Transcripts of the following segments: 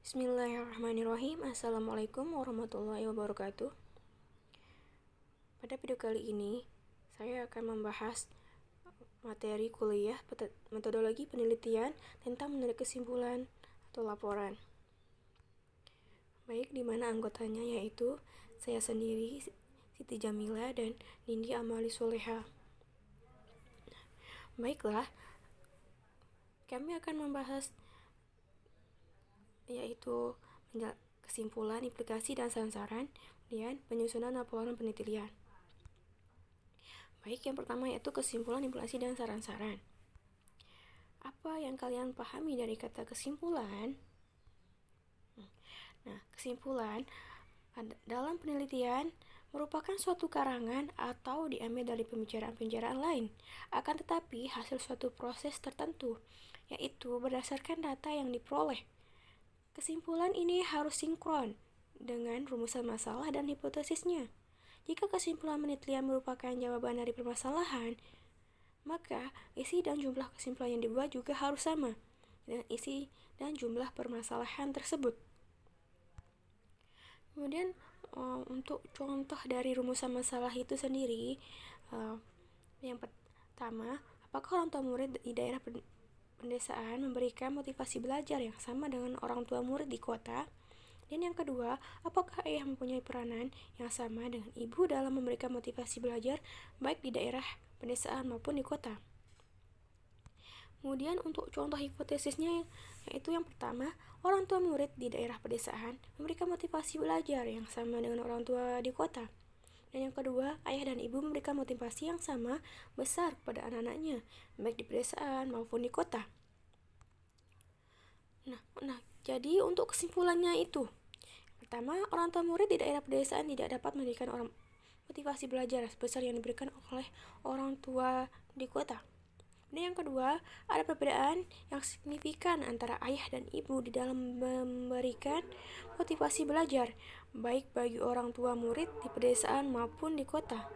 Bismillahirrahmanirrahim. Assalamualaikum warahmatullahi wabarakatuh. Pada video kali ini, saya akan membahas materi kuliah metodologi penelitian tentang menarik kesimpulan atau laporan. Baik, di mana anggotanya yaitu saya sendiri, Siti Jamila, dan Nindi Amali Soleha. Baiklah, kami akan membahas yaitu kesimpulan, implikasi, dan saran-saran, kemudian penyusunan laporan penelitian. Baik, yang pertama yaitu kesimpulan, implikasi, dan saran-saran. Apa yang kalian pahami dari kata kesimpulan? Nah, kesimpulan dalam penelitian merupakan suatu karangan atau diambil dari pembicaraan-pembicaraan lain, akan tetapi hasil suatu proses tertentu, yaitu berdasarkan data yang diperoleh. Kesimpulan ini harus sinkron dengan rumusan masalah dan hipotesisnya. Jika kesimpulan penelitian merupakan jawaban dari permasalahan, maka isi dan jumlah kesimpulan yang dibuat juga harus sama dengan isi dan jumlah permasalahan tersebut. Kemudian untuk contoh dari rumusan masalah itu sendiri, yang pertama, apakah orang tua murid di daerah pedesaan memberikan motivasi belajar yang sama dengan orang tua murid di kota? Dan yang kedua, apakah ayah mempunyai peranan yang sama dengan ibu dalam memberikan motivasi belajar baik di daerah pedesaan maupun di kota? Kemudian untuk contoh hipotesisnya, yaitu yang pertama, orang tua murid di daerah pedesaan memberikan motivasi belajar yang sama dengan orang tua di kota. Dan yang kedua, ayah dan ibu memberikan motivasi yang sama besar kepada anak-anaknya, baik di pedesaan maupun di kota. Nah, jadi untuk kesimpulannya itu, pertama, orang tua murid di daerah pedesaan tidak dapat memberikan motivasi belajar sebesar yang diberikan oleh orang tua di kota. Dan yang kedua, ada perbedaan yang signifikan antara ayah dan ibu di dalam memberikan motivasi belajar, baik bagi orang tua murid di pedesaan maupun di kota.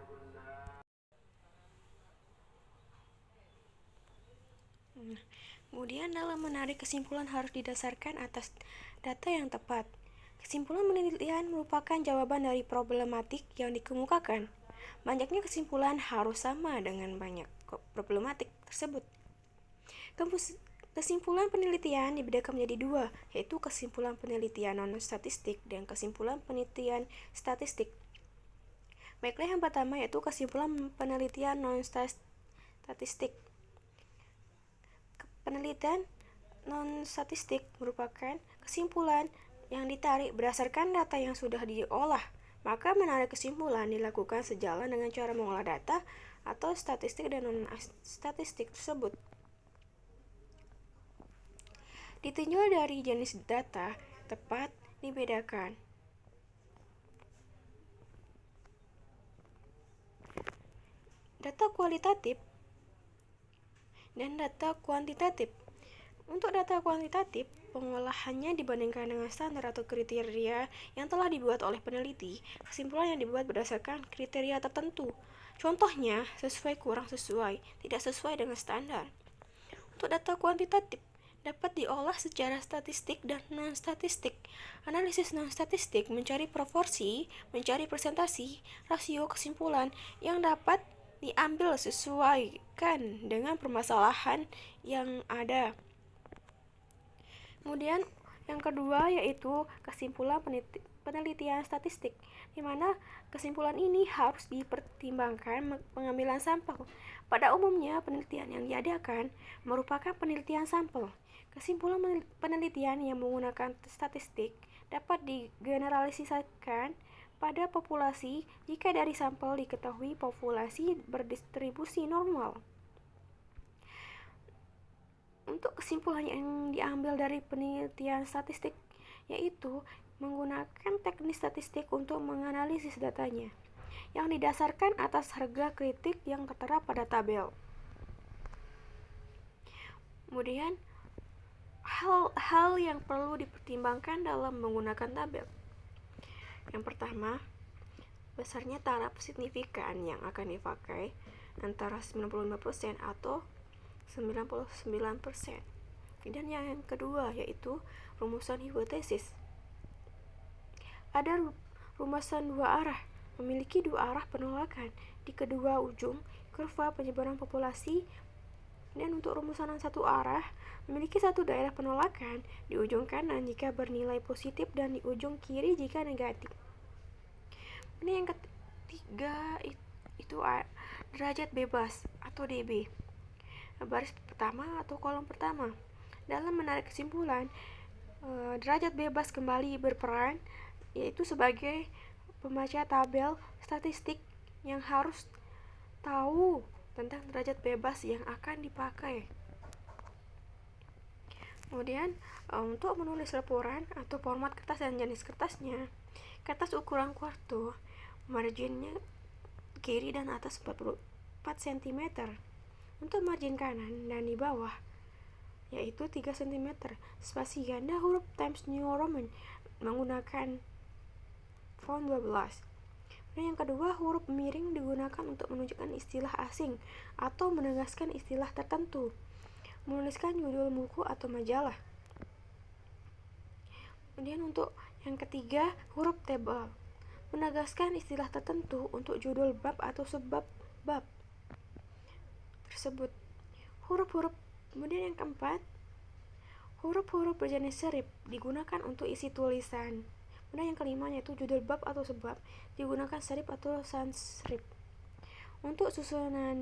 Kemudian dalam menarik kesimpulan harus didasarkan atas data yang tepat. Kesimpulan penelitian merupakan jawaban dari problematik yang dikemukakan. Banyaknya kesimpulan harus sama dengan banyak problematik tersebut. Kesimpulan penelitian dibedakan menjadi dua, yaitu kesimpulan penelitian non-statistik dan kesimpulan penelitian statistik. Baiklah, yang pertama yaitu kesimpulan penelitian non-statistik. Penelitian non-statistik merupakan kesimpulan yang ditarik berdasarkan data yang sudah diolah. Maka menarik kesimpulan dilakukan sejalan dengan cara mengolah data atau statistik dan non-statistik tersebut. Ditinjau dari jenis data, tepat dibedakan. Data kualitatif dan data kuantitatif. Untuk data kuantitatif, pengolahannya dibandingkan dengan standar atau kriteria yang telah dibuat oleh peneliti. Kesimpulan yang dibuat berdasarkan kriteria tertentu. Contohnya, sesuai kurang sesuai, tidak sesuai dengan standar. Untuk data kuantitatif, dapat diolah secara statistik dan non-statistik. Analisis non-statistik mencari proporsi, mencari presentasi, rasio kesimpulan yang dapat diambil sesuaikan dengan permasalahan yang ada. Kemudian yang kedua yaitu kesimpulan penelitian statistik, di mana kesimpulan ini harus dipertimbangkan pengambilan sampel. Pada umumnya, penelitian yang diadakan merupakan penelitian sampel. Kesimpulan penelitian yang menggunakan statistik dapat digeneralisasikan pada populasi jika dari sampel diketahui populasi berdistribusi normal. Untuk kesimpulan yang diambil dari penelitian statistik yaitu menggunakan teknik statistik untuk menganalisis datanya yang didasarkan atas harga kritik yang tertera pada tabel. Kemudian hal-hal yang perlu dipertimbangkan dalam menggunakan tabel. Yang pertama, besarnya taraf signifikan yang akan dipakai antara 95% atau 99%. Dan yang kedua yaitu rumusan hipotesis. Ada rumusan dua arah, memiliki dua arah penolakan di kedua ujung kurva penyebaran populasi, dan untuk rumusan yang satu arah memiliki satu daerah penolakan di ujung kanan jika bernilai positif dan di ujung kiri jika negatif. Ini yang ketiga itu derajat bebas atau DB, baris pertama atau kolom pertama. Dalam menarik kesimpulan, derajat bebas kembali berperan, yaitu sebagai pembaca tabel statistik yang harus tahu tentang derajat bebas yang akan dipakai. Kemudian untuk menulis laporan atau format kertas dan jenis kertasnya, kertas ukuran kuarto, marginnya kiri dan atas 44 cm, untuk margin kanan dan di bawah yaitu 3 cm, spasi ganda huruf Times New Roman menggunakan font 12. Dan yang kedua, huruf miring digunakan untuk menunjukkan istilah asing atau menegaskan istilah tertentu. Menuliskan judul buku atau majalah. Kemudian untuk yang ketiga, huruf tebal menegaskan istilah tertentu untuk judul bab atau subbab bab tersebut. Huruf-huruf. Kemudian yang keempat, huruf-huruf berjenis serif digunakan untuk isi tulisan. Kemudian yang kelima yaitu judul bab atau subbab digunakan serif atau sans serif. Untuk susunan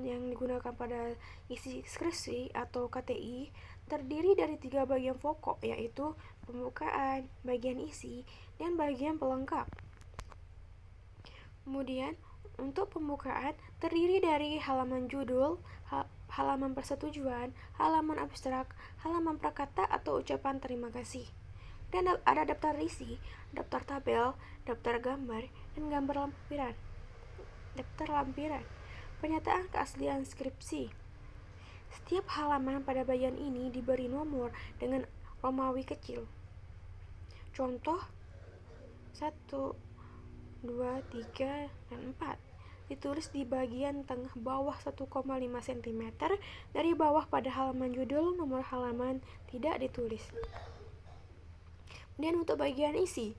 yang digunakan pada isi skripsi atau KTI terdiri dari 3 bagian pokok, yaitu pembukaan, bagian isi, dan bagian pelengkap. Kemudian untuk pembukaan terdiri dari halaman judul, halaman persetujuan, halaman abstrak, halaman prakata atau ucapan terima kasih. Dan ada daftar isi, daftar tabel, daftar gambar, dan gambar lampiran. Daftar lampiran. Pernyataan keaslian skripsi. Setiap halaman pada bagian ini diberi nomor dengan Romawi kecil. Contoh 1, 2, 3, dan 4. Ditulis di bagian tengah bawah 1,5 cm dari bawah pada halaman judul, nomor halaman tidak ditulis. Dan untuk bagian isi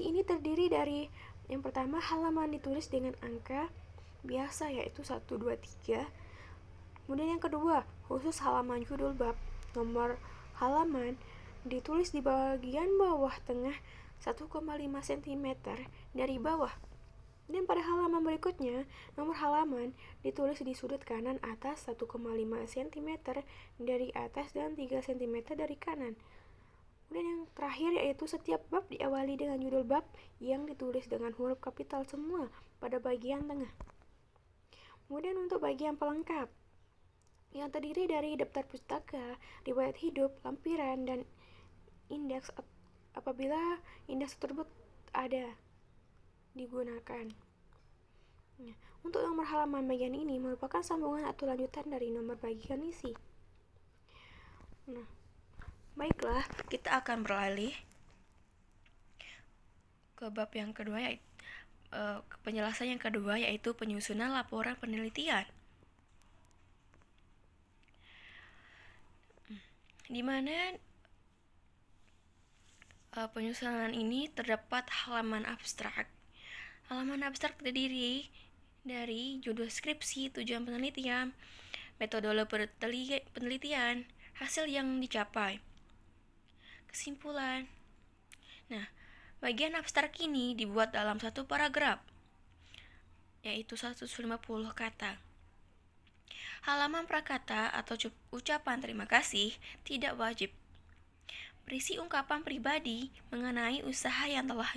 ini terdiri dari yang pertama, halaman ditulis dengan angka biasa yaitu 1, 2, 3. Kemudian yang kedua, khusus halaman judul bab, nomor halaman ditulis di bagian bawah tengah 1,5 cm dari bawah. Dan pada halaman berikutnya, nomor halaman ditulis di sudut kanan atas 1,5 cm dari atas dan 3 cm dari kanan. Kemudian yang terakhir yaitu setiap bab diawali dengan judul bab yang ditulis dengan huruf kapital semua pada bagian tengah. Kemudian untuk bagian pelengkap yang terdiri dari daftar pustaka, riwayat hidup, lampiran, dan indeks apabila indeks tersebut ada digunakan. Nah, untuk nomor halaman bagian ini merupakan sambungan atau lanjutan dari nomor bagian isi. Nah, baiklah, kita akan beralih ke bab yang kedua, yaitu penjelasan yang kedua, yaitu penyusunan laporan penelitian. Di mana penyusunan ini terdapat halaman abstrak. Halaman abstrak terdiri dari judul skripsi, tujuan penelitian, metodologi penelitian, hasil yang dicapai, kesimpulan. Nah, bagian abstrak ini dibuat dalam satu paragraf, yaitu 150 kata. Halaman prakata atau ucapan terima kasih tidak wajib. Berisi ungkapan pribadi mengenai usaha yang telah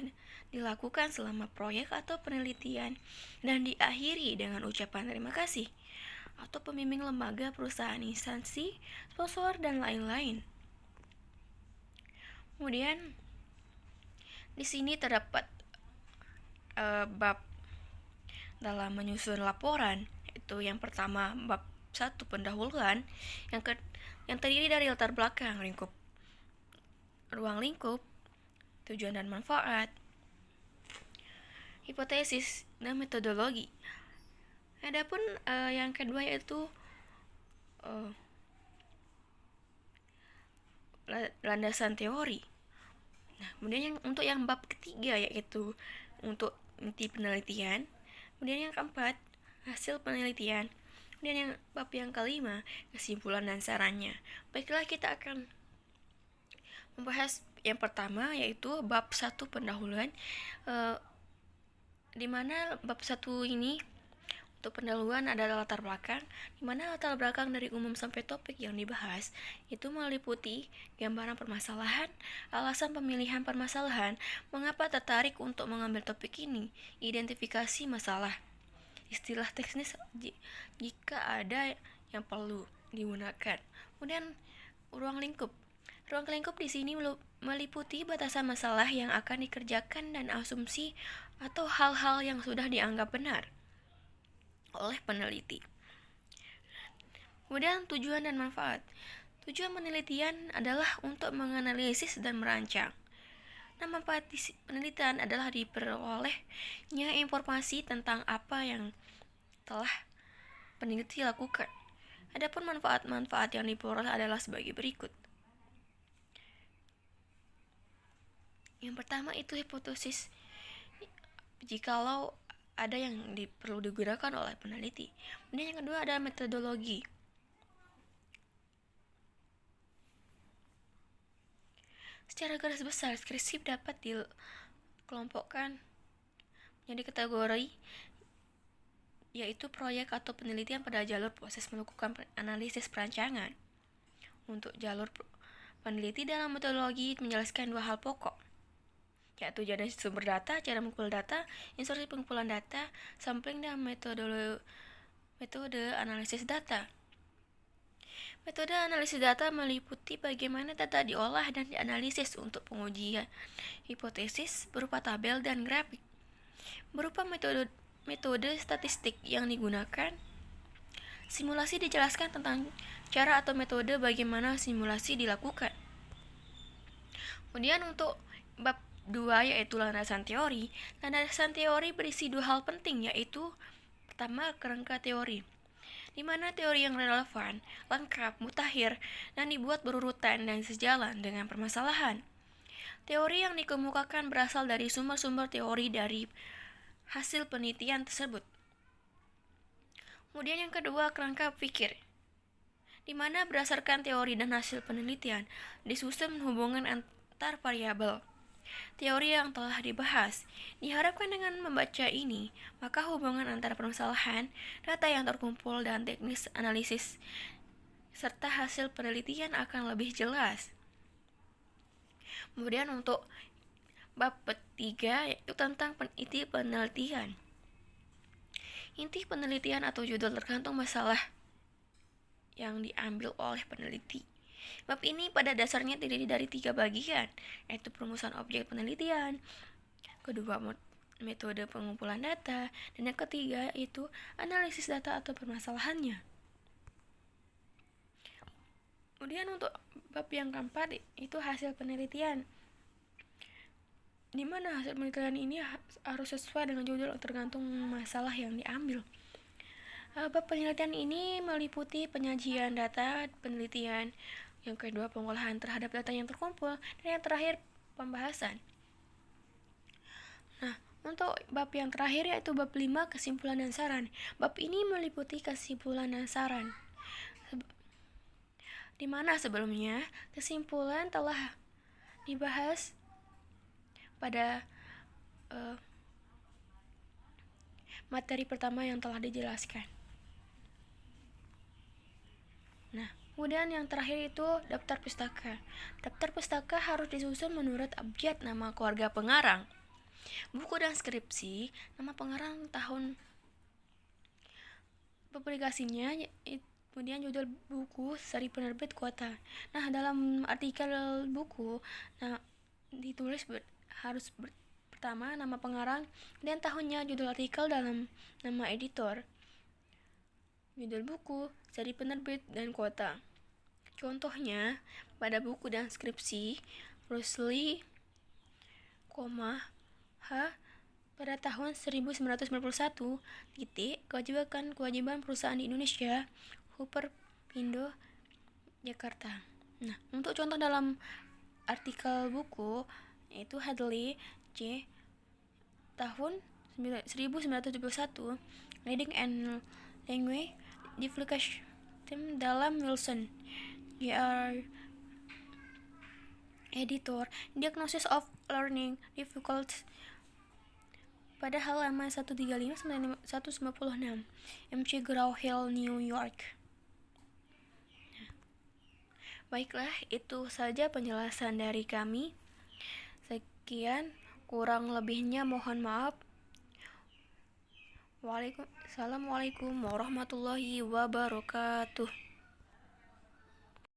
dilakukan selama proyek atau penelitian dan diakhiri dengan ucapan terima kasih atau pembimbing lembaga, perusahaan, instansi, sponsor, dan lain-lain. Kemudian di sini terdapat bab dalam menyusun laporan, yaitu yang pertama bab 1 pendahuluan yang terdiri dari latar belakang, ruang lingkup, tujuan dan manfaat, hipotesis, dan metodologi. Adapun yang kedua yaitu landasan teori. Nah, kemudian untuk yang bab ketiga yaitu untuk inti penelitian. Kemudian yang keempat, hasil penelitian. Kemudian yang bab yang kelima, kesimpulan dan sarannya. Baiklah, kita akan membahas yang pertama yaitu bab 1 pendahuluan, di mana bab 1 ini untuk pendahuluan adalah latar belakang, di mana latar belakang dari umum sampai topik yang dibahas itu meliputi gambaran permasalahan, alasan pemilihan permasalahan, mengapa tertarik untuk mengambil topik ini, identifikasi masalah, istilah teknis jika ada yang perlu digunakan. Kemudian ruang lingkup. Ruang lingkup di sini meliputi batasan masalah yang akan dikerjakan dan asumsi atau hal-hal yang sudah dianggap benar oleh peneliti. Kemudian tujuan dan manfaat. Tujuan penelitian adalah untuk menganalisis dan merancang. Nah, manfaat penelitian adalah diperolehnya informasi tentang apa yang telah peneliti lakukan. Adapun manfaat-manfaat yang diperoleh adalah sebagai berikut. Yang pertama itu hipotesis. Jikalau ada yang perlu digunakan oleh peneliti. Kemudian yang kedua ada metodologi. Secara garis besar, skripsi dapat dikelompokkan menjadi kategori yaitu proyek atau penelitian pada jalur proses melakukan analisis perancangan. Untuk jalur peneliti dalam metodologi menjelaskan dua hal pokok, yaitu jenis sumber data, cara mengumpul data, instruksi pengumpulan data, sampling, dan metode analisis data. Metode analisis data meliputi bagaimana data diolah dan dianalisis untuk pengujian hipotesis berupa tabel dan grafik. Berupa metode statistik yang digunakan, simulasi dijelaskan tentang cara atau metode bagaimana simulasi dilakukan. Kemudian untuk bab 2 yaitu landasan teori. Landasan teori berisi dua hal penting, yaitu pertama, kerangka teori, di mana teori yang relevan, lengkap, mutakhir, dan dibuat berurutan dan sejalan dengan permasalahan. Teori yang dikemukakan berasal dari sumber-sumber teori dari hasil penelitian tersebut. Kemudian yang kedua, kerangka pikir, di mana berdasarkan teori dan hasil penelitian disusun hubungan antar variabel teori yang telah dibahas. Diharapkan dengan membaca ini, maka hubungan antara permasalahan, data yang terkumpul, dan teknis analisis serta hasil penelitian akan lebih jelas. Kemudian untuk bab 3 yaitu tentang inti penelitian. Inti penelitian atau judul tergantung masalah yang diambil oleh peneliti. Bab ini pada dasarnya terdiri dari 3 bagian, yaitu perumusan objek penelitian, kedua metode pengumpulan data, dan yang ketiga yaitu analisis data atau permasalahannya. Kemudian untuk bab yang keempat itu hasil penelitian, di mana hasil penelitian ini harus sesuai dengan judul tergantung masalah yang diambil. Bab penelitian ini meliputi penyajian data penelitian, yang kedua pengolahan terhadap data yang terkumpul, dan yang terakhir pembahasan. Nah, untuk bab yang terakhir yaitu bab 5 kesimpulan dan saran. Bab ini meliputi kesimpulan dan saran, di mana sebelumnya kesimpulan telah dibahas pada materi pertama yang telah dijelaskan. Nah, kemudian yang terakhir itu daftar pustaka. Daftar pustaka harus disusun menurut abjad nama keluarga pengarang, buku dan skripsi, nama pengarang, tahun publikasinya, kemudian judul buku, seri penerbit, kuota. Nah, dalam artikel buku, ditulis harus pertama nama pengarang, dan tahunnya, judul artikel dalam nama editor, judul buku, seri penerbit, dan kuota. Contohnya, pada buku dan skripsi, Rusli, H pada tahun 1991, kewajiban perusahaan di Indonesia, Pindo, Jakarta. Nah, untuk contoh dalam artikel buku yaitu Hadley C. tahun 1971, Reading and Language Difficulty dalam Wilson Jr. Editor, Diagnosis of Learning Difficulties pada halaman 135-196, MC Graw-Hill, New York. Baiklah, itu saja penjelasan dari kami. Sekian, kurang lebihnya mohon maaf. Assalamualaikum warahmatullahi wabarakatuh.